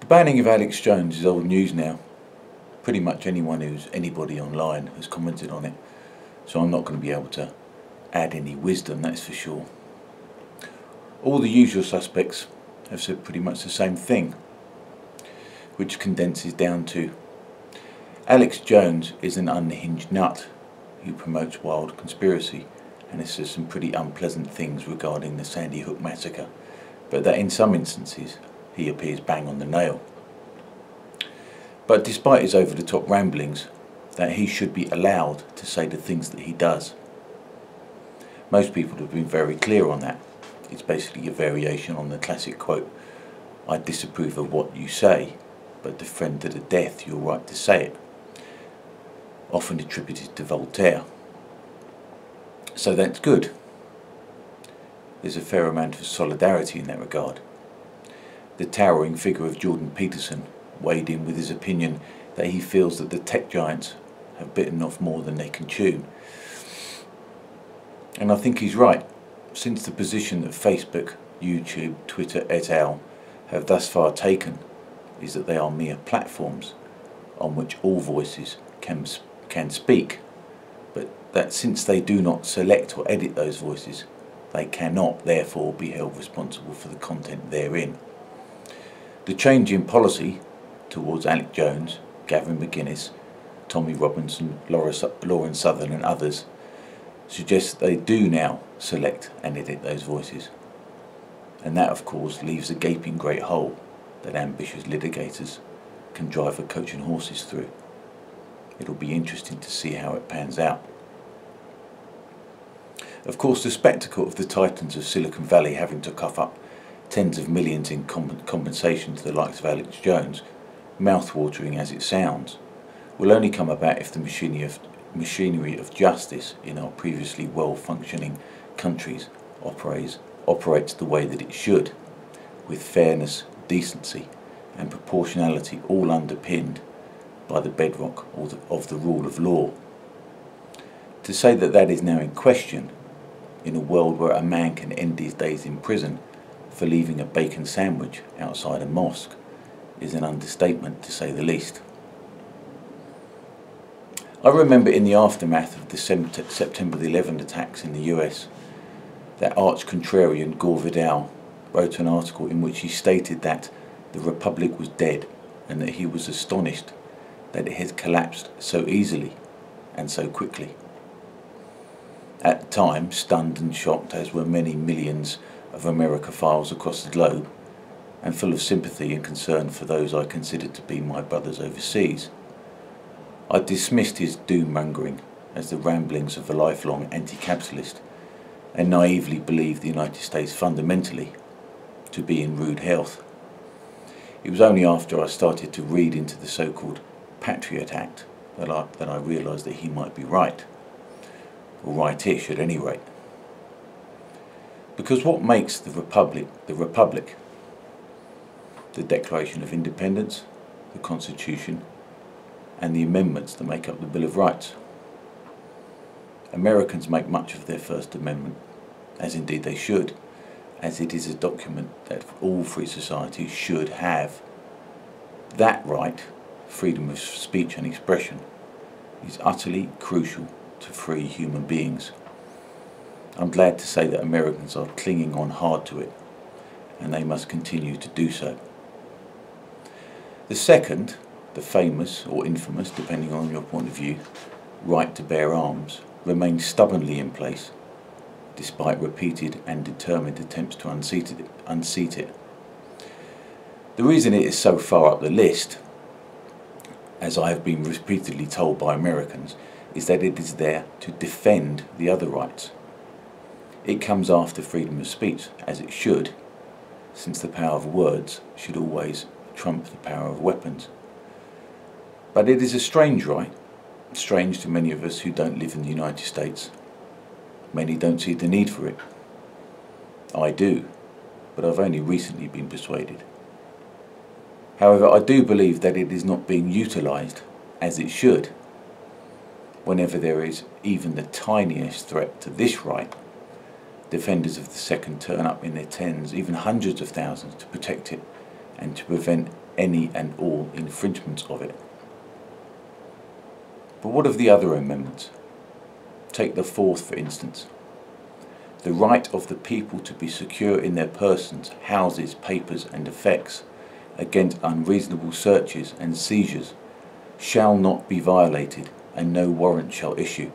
The banning of Alex Jones is old news now. Pretty much anybody online has commented on it, so I'm not going to be able to add any wisdom, that's for sure. All the usual suspects have said pretty much the same thing, which condenses down to Alex Jones is an unhinged nut who promotes wild conspiracy and has said some pretty unpleasant things regarding the Sandy Hook massacre, but that in some instances he appears bang on the nail. But despite his over-the-top ramblings, that he should be allowed to say the things that he does. Most people have been very clear on that. It's basically a variation on the classic quote, "I disapprove of what you say, but defend to the death your right to say it," often attributed to Voltaire. So that's good. There's a fair amount of solidarity in that regard. The towering figure of Jordan Peterson weighed in with his opinion that he feels that the tech giants have bitten off more than they can chew. And I think he's right, since the position that Facebook, YouTube, Twitter et al. Have thus far taken is that they are mere platforms on which all voices can speak, but that since they do not select or edit those voices, they cannot therefore be held responsible for the content therein. The change in policy towards Alex Jones, Gavin McInnes, Tommy Robinson, Lauren Southern and others suggests that they do now select and edit those voices. And that of course leaves a gaping great hole that ambitious litigators can drive their coaching horses through. It'll be interesting to see how it pans out. Of course, the spectacle of the titans of Silicon Valley having to cough up tens of millions in compensation to the likes of Alex Jones, mouth-watering as it sounds, will only come about if the machinery of justice in our previously well-functioning countries operates the way that it should, with fairness, decency and proportionality all underpinned by the bedrock of the rule of law. To say that that is now in question, in a world where a man can end his days in prison for leaving a bacon sandwich outside a mosque, is an understatement to say the least. I remember in the aftermath of the September 11 attacks in the US, that arch-contrarian Gore Vidal wrote an article in which he stated that the Republic was dead and that he was astonished that it had collapsed so easily and so quickly. At the time, stunned and shocked, as were many millions of Americophiles across the globe, and full of sympathy and concern for those I considered to be my brothers overseas, I dismissed his doom-mongering as the ramblings of a lifelong anti-capitalist, and naively believed the United States fundamentally to be in rude health. It was only after I started to read into the so-called Patriot Act that I realised that he might be right, or rightish at any rate. Because what makes the Republic, the Declaration of Independence, the Constitution, and the amendments that make up the Bill of Rights. Americans make much of their First Amendment, as indeed they should, as it is a document that all free societies should have. That right, freedom of speech and expression, is utterly crucial to free human beings. I'm glad to say that Americans are clinging on hard to it, and they must continue to do so. The second, the famous or infamous, depending on your point of view, right to bear arms, remains stubbornly in place, despite repeated and determined attempts to unseat it. The reason it is so far up the list, as I have been repeatedly told by Americans, is that it is there to defend the other rights. It comes after freedom of speech, as it should, since the power of words should always trump the power of weapons. But it is a strange right, strange to many of us who don't live in the United States. Many don't see the need for it. I do, but I've only recently been persuaded. However, I do believe that it is not being utilised as it should. Whenever there is even the tiniest threat to this right, defenders of the second turn up in their tens, even hundreds of thousands, to protect it and to prevent any and all infringements of it. But what of the other amendments? Take the fourth, for instance. The right of the people to be secure in their persons, houses, papers and effects against unreasonable searches and seizures shall not be violated, and no warrant shall issue,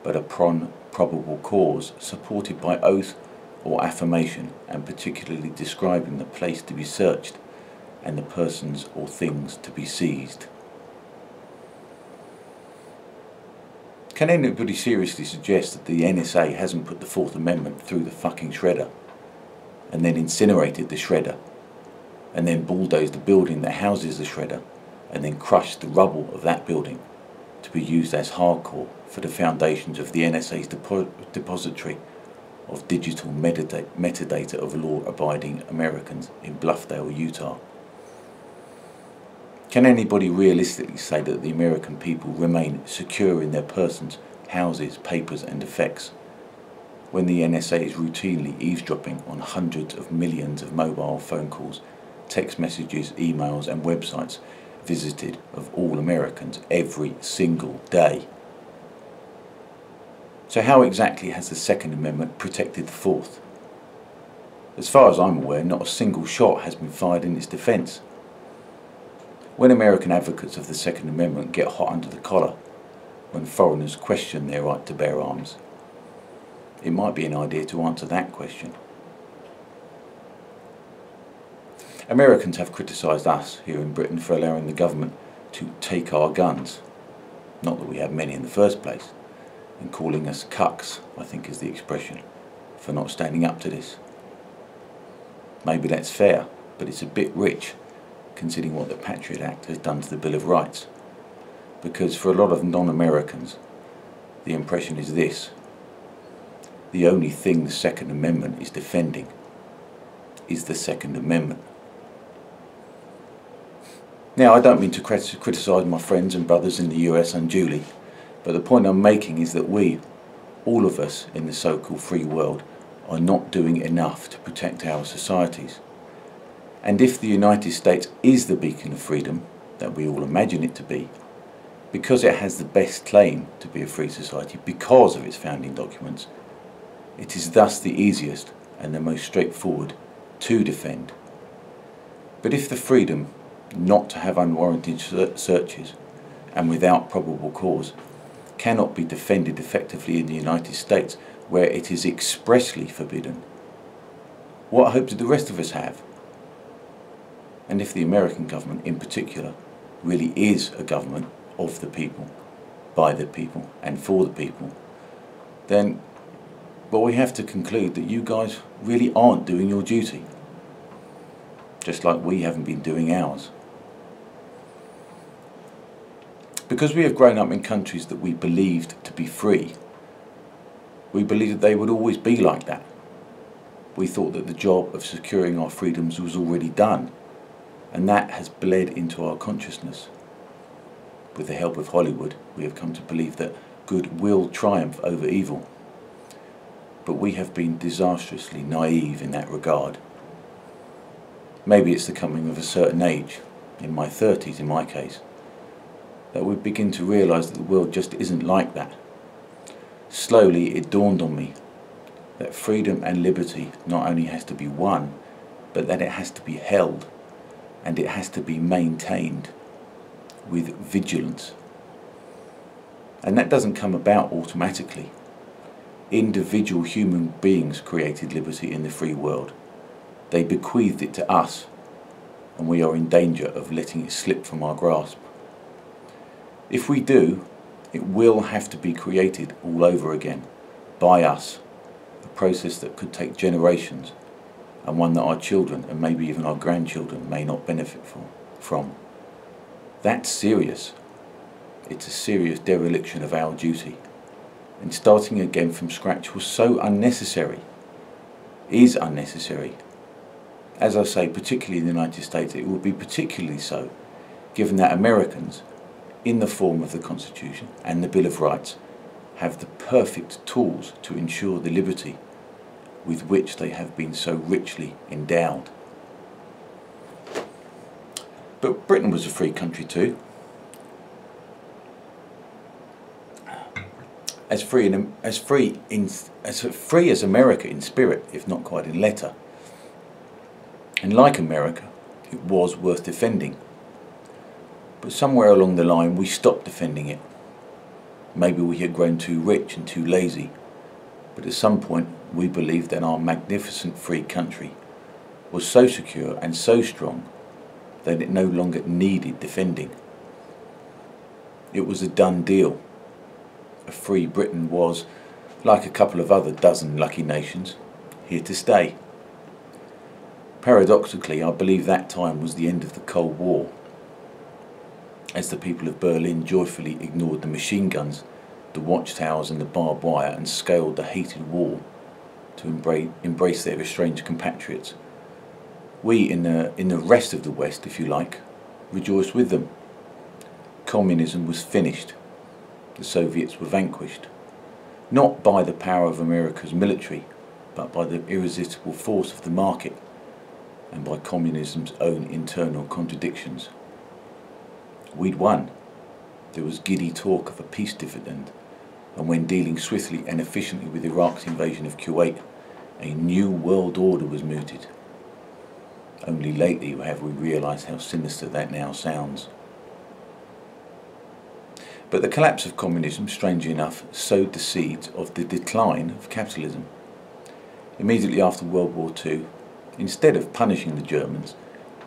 but upon probable cause, supported by oath or affirmation, and particularly describing the place to be searched and the persons or things to be seized. Can anybody seriously suggest that the NSA hasn't put the Fourth Amendment through the fucking shredder, and then incinerated the shredder, and then bulldozed the building that houses the shredder, and then crushed the rubble of that building to be used as hardcore for the foundations of the NSA's depository of digital metadata of law-abiding Americans in Bluffdale, Utah? Can anybody realistically say that the American people remain secure in their persons, houses, papers and effects when the NSA is routinely eavesdropping on hundreds of millions of mobile phone calls, text messages, emails and websites visited of all Americans every single day? So how exactly has the Second Amendment protected the Fourth? As far as I'm aware, not a single shot has been fired in its defence. When American advocates of the Second Amendment get hot under the collar, when foreigners question their right to bear arms, it might be an idea to answer that question. Americans have criticised us here in Britain for allowing the government to take our guns, not that we have many in the first place, and calling us cucks, I think is the expression, for not standing up to this. Maybe that's fair, but it's a bit rich considering what the Patriot Act has done to the Bill of Rights. Because for a lot of non-Americans, the impression is this: the only thing the Second Amendment is defending is the Second Amendment. Now, I don't mean to criticise my friends and brothers in the US unduly, but the point I'm making is that we, all of us in the so-called free world, are not doing enough to protect our societies. And if the United States is the beacon of freedom that we all imagine it to be, because it has the best claim to be a free society because of its founding documents, it is thus the easiest and the most straightforward to defend. But if the freedom not to have unwarranted searches and without probable cause cannot be defended effectively in the United States, where it is expressly forbidden, what hope do the rest of us have? And if the American government in particular really is a government of the people, by the people and for the people, then, well, we have to conclude that you guys really aren't doing your duty, just like we haven't been doing ours. Because we have grown up in countries that we believed to be free, we believed that they would always be like that. We thought that the job of securing our freedoms was already done, and that has bled into our consciousness. With the help of Hollywood, we have come to believe that good will triumph over evil. But we have been disastrously naive in that regard. Maybe it's the coming of a certain age, in my 30s in my case, that we begin to realise that the world just isn't like that. Slowly it dawned on me that freedom and liberty not only has to be won, but that it has to be held, and it has to be maintained with vigilance. And that doesn't come about automatically. Individual human beings created liberty in the free world. They bequeathed it to us, and we are in danger of letting it slip from our grasp. If we do, it will have to be created all over again, by us, a process that could take generations, and one that our children and maybe even our grandchildren may not benefit from. That's serious. It's a serious dereliction of our duty. And starting again from scratch was so unnecessary, is unnecessary. As I say, particularly in the United States, it would be particularly so, given that Americans, in the form of the Constitution and the Bill of Rights, have the perfect tools to ensure the liberty with which they have been so richly endowed. But Britain was a free country too. As free as America in spirit, if not quite in letter. And like America, it was worth defending. But somewhere along the line we stopped defending it. Maybe we had grown too rich and too lazy, but at some point we believed that our magnificent free country was so secure and so strong that it no longer needed defending. It was a done deal. A free Britain was, like a couple of other dozen lucky nations, here to stay. Paradoxically, I believe that time was the end of the Cold War, as the people of Berlin joyfully ignored the machine guns, the watchtowers and the barbed wire and scaled the hated wall to embrace their estranged compatriots. We, in the rest of the West, if you like, rejoiced with them. Communism was finished. The Soviets were vanquished, not by the power of America's military, but by the irresistible force of the market and by communism's own internal contradictions. We'd won. There was giddy talk of a peace dividend, and when dealing swiftly and efficiently with Iraq's invasion of Kuwait, a new world order was mooted. Only lately have we realised how sinister that now sounds. But the collapse of communism, strangely enough, sowed the seeds of the decline of capitalism. Immediately after World War II, instead of punishing the Germans,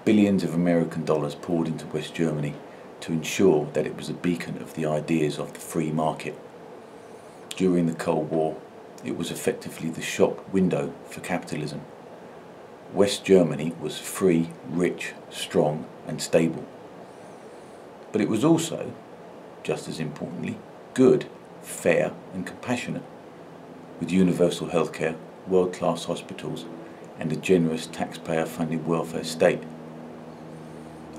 billions of American dollars poured into West Germany to ensure that it was a beacon of the ideas of the free market. During the Cold War, it was effectively the shop window for capitalism. West Germany was free, rich, strong and stable. But it was also, just as importantly, good, fair and compassionate, with universal healthcare, world-class hospitals and a generous taxpayer-funded welfare state.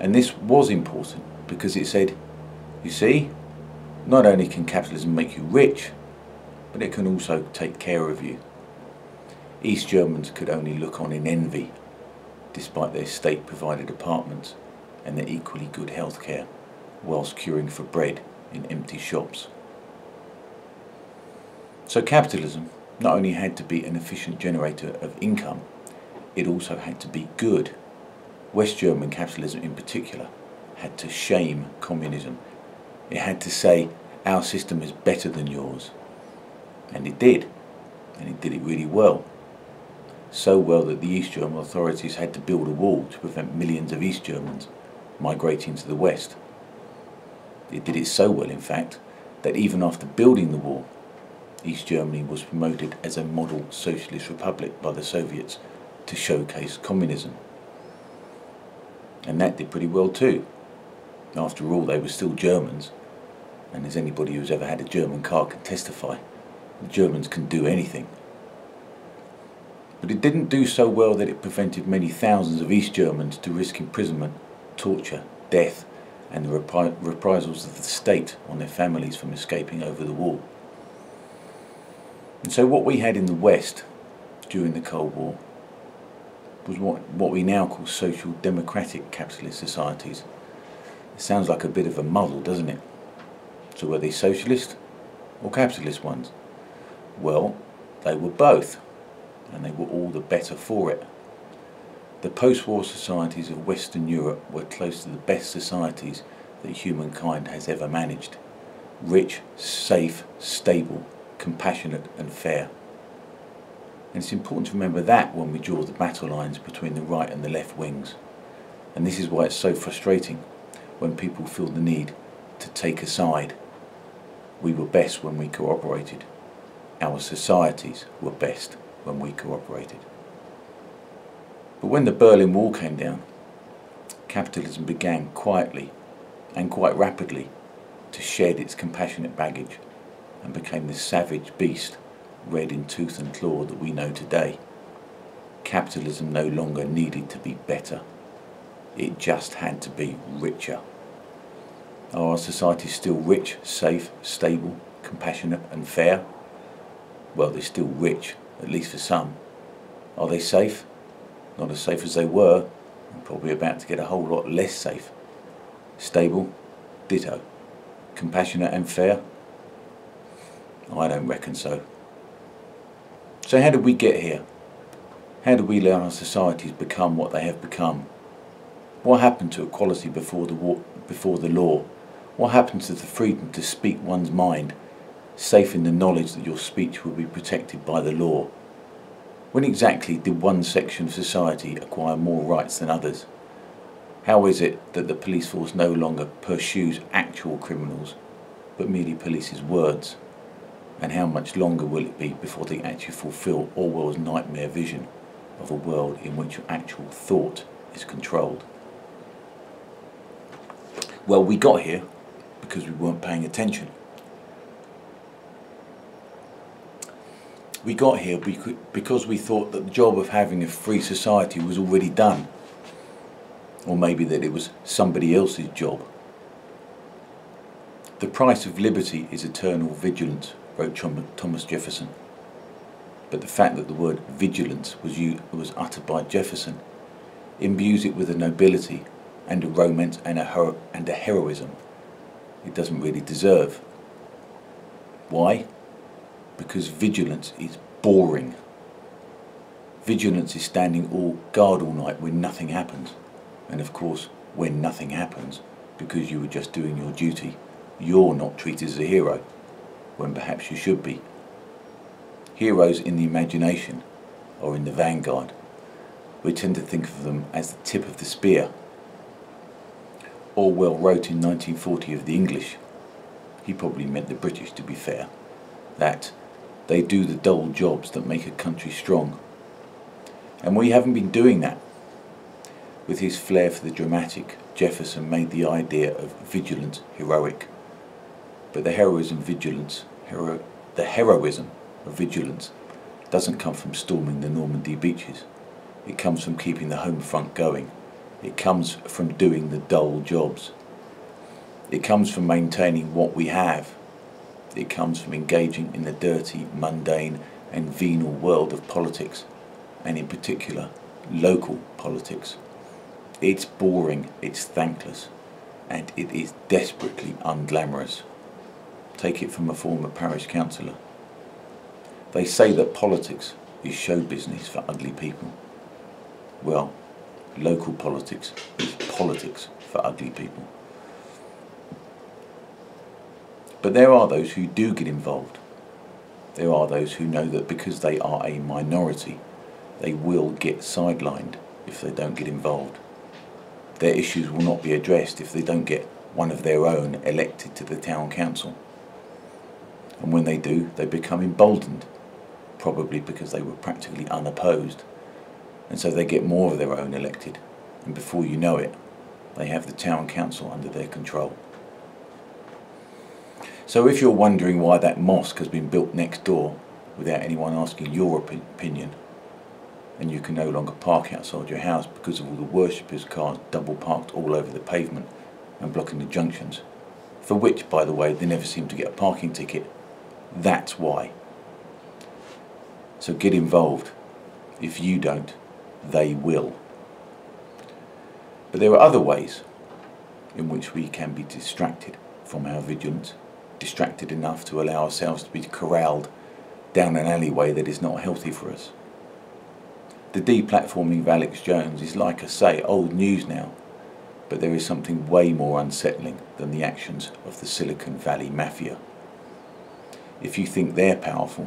And this was important because it said, you see, not only can capitalism make you rich, but it can also take care of you. East Germans could only look on in envy, despite their state-provided apartments and their equally good healthcare, whilst queuing for bread in empty shops. So capitalism not only had to be an efficient generator of income, it also had to be good. West German capitalism in particular had to shame communism. It had to say, our system is better than yours. And it did. And it did it really well. So well that the East German authorities had to build a wall to prevent millions of East Germans migrating to the West. It did it so well, in fact, that even after building the wall, East Germany was promoted as a model socialist republic by the Soviets to showcase communism. And that did pretty well too. After all, they were still Germans, and as anybody who's ever had a German car can testify, the Germans can do anything. But it didn't do so well that it prevented many thousands of East Germans to risk imprisonment, torture, death, and the reprisals of the state on their families from escaping over the wall. And so what we had in the West during the Cold War was what we now call social democratic capitalist societies. It sounds like a bit of a muddle, doesn't it? So were they socialist or capitalist ones? Well, they were both, and they were all the better for it. The post-war societies of Western Europe were close to the best societies that humankind has ever managed. Rich, safe, stable, compassionate and fair. And it's important to remember that when we draw the battle lines between the right and the left wings. And this is why it's so frustrating when people feel the need to take a side. We were best when we cooperated. Our societies were best when we cooperated. But when the Berlin Wall came down, capitalism began quietly and quite rapidly to shed its compassionate baggage and became the savage beast, red in tooth and claw, that we know today. Capitalism no longer needed to be better. It just had to be richer. Are our societies still rich, safe, stable, compassionate and fair? Well, they're still rich, at least for some. Are they safe? Not as safe as they were, and probably about to get a whole lot less safe Stable? Ditto. Compassionate and fair? I don't reckon so. So how did we get here? How did we let our societies become what they have become? What happened to equality before the law? What happened to the freedom to speak one's mind, safe in the knowledge that your speech will be protected by the law? When exactly did one section of society acquire more rights than others? How is it that the police force no longer pursues actual criminals, but merely polices words? And how much longer will it be before they actually fulfil Orwell's nightmare vision of a world in which your actual thought is controlled? Well, we got here because we weren't paying attention. We got here because we thought that the job of having a free society was already done. Or maybe that it was somebody else's job. The price of liberty is eternal vigilance, wrote Thomas Jefferson. But the fact that the word vigilance was uttered by Jefferson imbues it with a nobility and a romance and a heroism it doesn't really deserve. Why? Because vigilance is boring. Vigilance is standing guard all night when nothing happens. And of course, when nothing happens, because you were just doing your duty, you're not treated as a hero, when perhaps you should be. Heroes in the imagination or in the vanguard. We tend to think of them as the tip of the spear. Orwell wrote in 1940 of the English, he probably meant the British to be fair, that they do the dull jobs that make a country strong. And we haven't been doing that. With his flair for the dramatic, Jefferson made the idea of vigilance heroic. But the heroism of vigilance doesn't come from storming the Normandy beaches. It comes from keeping the home front going. It comes from doing the dull jobs. It comes from maintaining what we have. It comes from engaging in the dirty, mundane and venal world of politics, and in particular, local politics. It's boring, it's thankless, and it is desperately unglamorous. Take it from a former parish councillor. They say that politics is show business for ugly people. Well, local politics is politics for ugly people. But there are those who do get involved. There are those who know that because they are a minority, they will get sidelined if they don't get involved. Their issues will not be addressed if they don't get one of their own elected to the town council. And when they do, they become emboldened, probably because they were practically unopposed. And so they get more of their own elected, and before you know it, they have the town council under their control. So if you're wondering why that mosque has been built next door without anyone asking your opinion, and you can no longer park outside your house because of all the worshippers' cars double parked all over the pavement and blocking the junctions, for which, by the way, they never seem to get a parking ticket, that's why. So get involved. If you don't, they will. But there are other ways in which we can be distracted from our vigilance, distracted enough to allow ourselves to be corralled down an alleyway that is not healthy for us. The deplatforming of Alex Jones is, like I say, old news now, but there is something way more unsettling than the actions of the Silicon Valley Mafia. If you think they're powerful,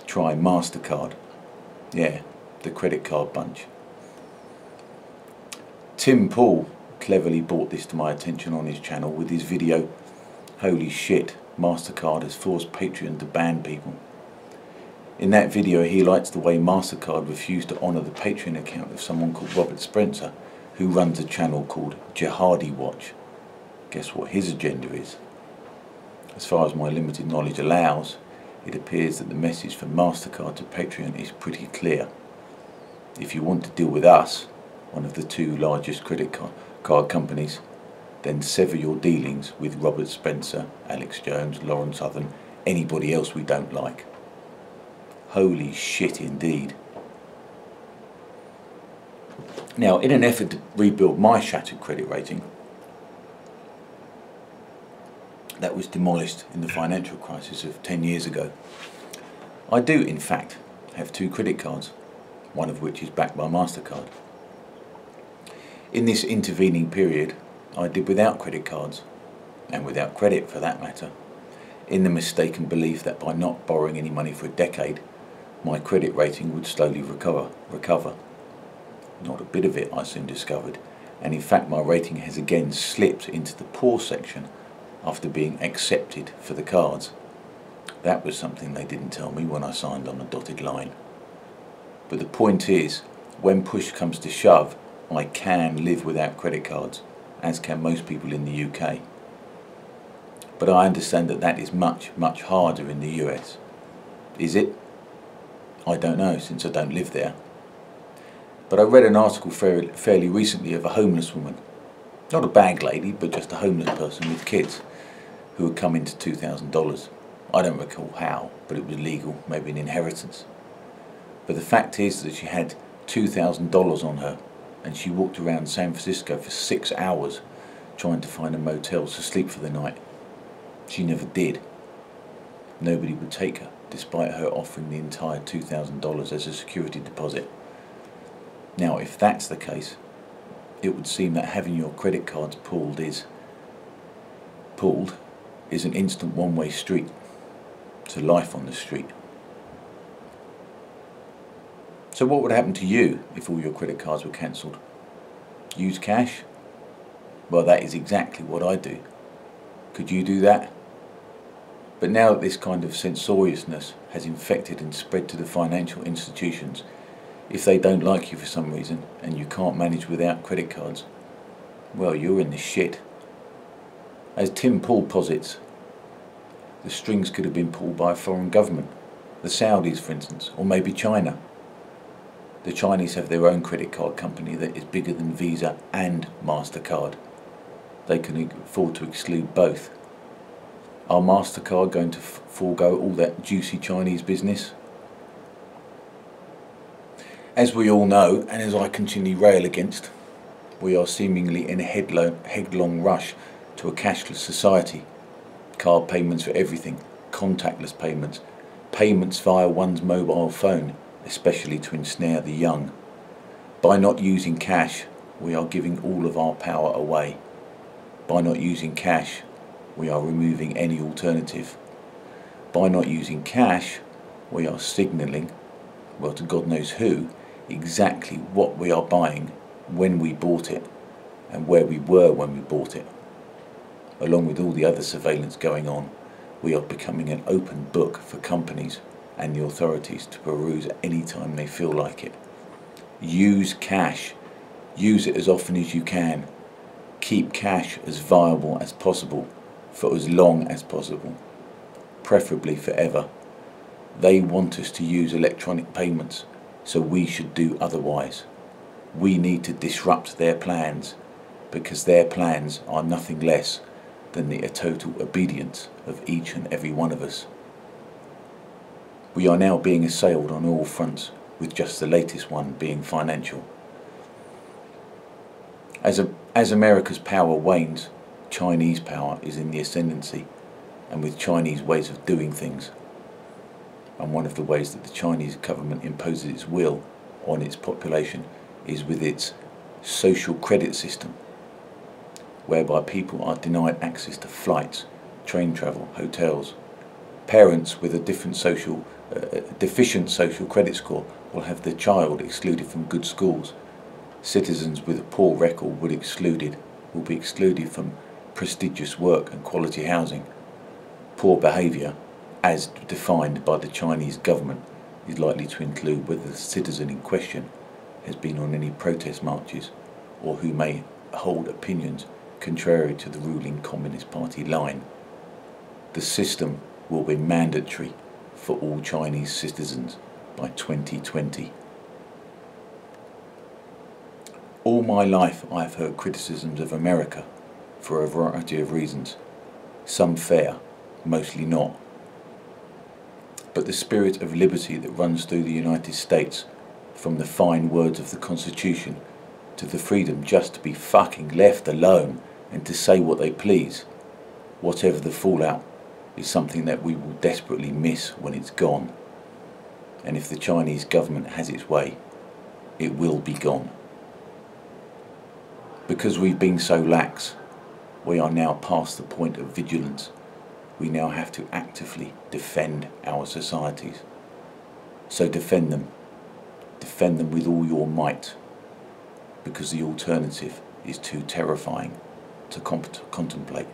try MasterCard. Yeah, the credit card bunch. Tim Pool cleverly brought this to my attention on his channel with his video, "Holy shit, MasterCard has forced Patreon to ban people." In that video he highlights the way MasterCard refused to honour the Patreon account of someone called Robert Spencer, who runs a channel called Jihadi Watch. Guess what his agenda is? As far as my limited knowledge allows, it appears that the message from MasterCard to Patreon is pretty clear. If you want to deal with us, one of the two largest credit card companies, then sever your dealings with Robert Spencer, Alex Jones, Lauren Southern, anybody else we don't like. Holy shit indeed. Now, in an effort to rebuild my shattered credit rating, that was demolished in the financial crisis of 10 years ago. I do, in fact, have 2 credit cards, one of which is backed by MasterCard. In this intervening period, I did without credit cards, and without credit for that matter, in the mistaken belief that by not borrowing any money for a decade, my credit rating would slowly recover. Not a bit of it, I soon discovered, and in fact my rating has again slipped into the poor section after being accepted for the cards. That was something they didn't tell me when I signed on the dotted line. But the point is, when push comes to shove, I can live without credit cards, as can most people in the UK. But I understand that that is much, much harder in the US. Is it? I don't know, since I don't live there. But I read an article fairly recently of a homeless woman. Not a bag lady, but just a homeless person with kids, who had come into $2,000. I don't recall how, but it was legal, maybe an inheritance. But the fact is that she had $2,000 on her, and she walked around San Francisco for 6 hours trying to find a motel to sleep for the night. She never did. Nobody would take her, despite her offering the entire $2,000 as a security deposit. Now, if that's the case, it would seem that having your credit cards pulled is an instant one-way street to life on the street. So what would happen to you if all your credit cards were cancelled? Use cash? Well, that is exactly what I do. Could you do that? But now that this kind of censoriousness has infected and spread to the financial institutions, if they don't like you for some reason and you can't manage without credit cards, well, you're in the shit. As Tim Pool posits, the strings could have been pulled by a foreign government, the Saudis for instance, or maybe China. The Chinese have their own credit card company that is bigger than Visa and MasterCard. They can afford to exclude both. Are MasterCard going to forego all that juicy Chinese business? As we all know, and as I continually rail against, we are seemingly in a headlong rush to a cashless society. Card payments for everything, contactless payments, payments via one's mobile phone, especially to ensnare the young. By not using cash, we are giving all of our power away. By not using cash, we are removing any alternative. By not using cash, we are signalling, well, to God knows who, exactly what we are buying, when we bought it, and where we were when we bought it. Along with all the other surveillance going on, we are becoming an open book for companies and the authorities to peruse any time they feel like it. Use cash. Use it as often as you can. Keep cash as viable as possible for as long as possible, preferably forever. They want us to use electronic payments, so we should do otherwise. We need to disrupt their plans, because their plans are nothing less than the total obedience of each and every one of us. We are now being assailed on all fronts, with just the latest one being financial. As America's power wanes, Chinese power is in the ascendancy, and with Chinese ways of doing things. And one of the ways that the Chinese government imposes its will on its population is with its social credit system, whereby people are denied access to flights, train travel, hotels. Parents with a deficient social credit score will have their child excluded from good schools. Citizens with a poor record will be excluded from prestigious work and quality housing. Poor behaviour, as defined by the Chinese government, is likely to include whether the citizen in question has been on any protest marches or who may hold opinions contrary to the ruling Communist Party line. The system will be mandatory for all Chinese citizens by 2020. All my life I have heard criticisms of America for a variety of reasons, some fair, mostly not. But the spirit of liberty that runs through the United States, from the fine words of the Constitution to the freedom just to be fucking left alone and to say what they please, whatever the fallout, is something that we will desperately miss when it's gone. And if the Chinese government has its way, it will be gone. Because we've been so lax, we are now past the point of vigilance. We now have to actively defend our societies. So defend them. Defend them with all your might, because the alternative is too terrifying to contemplate.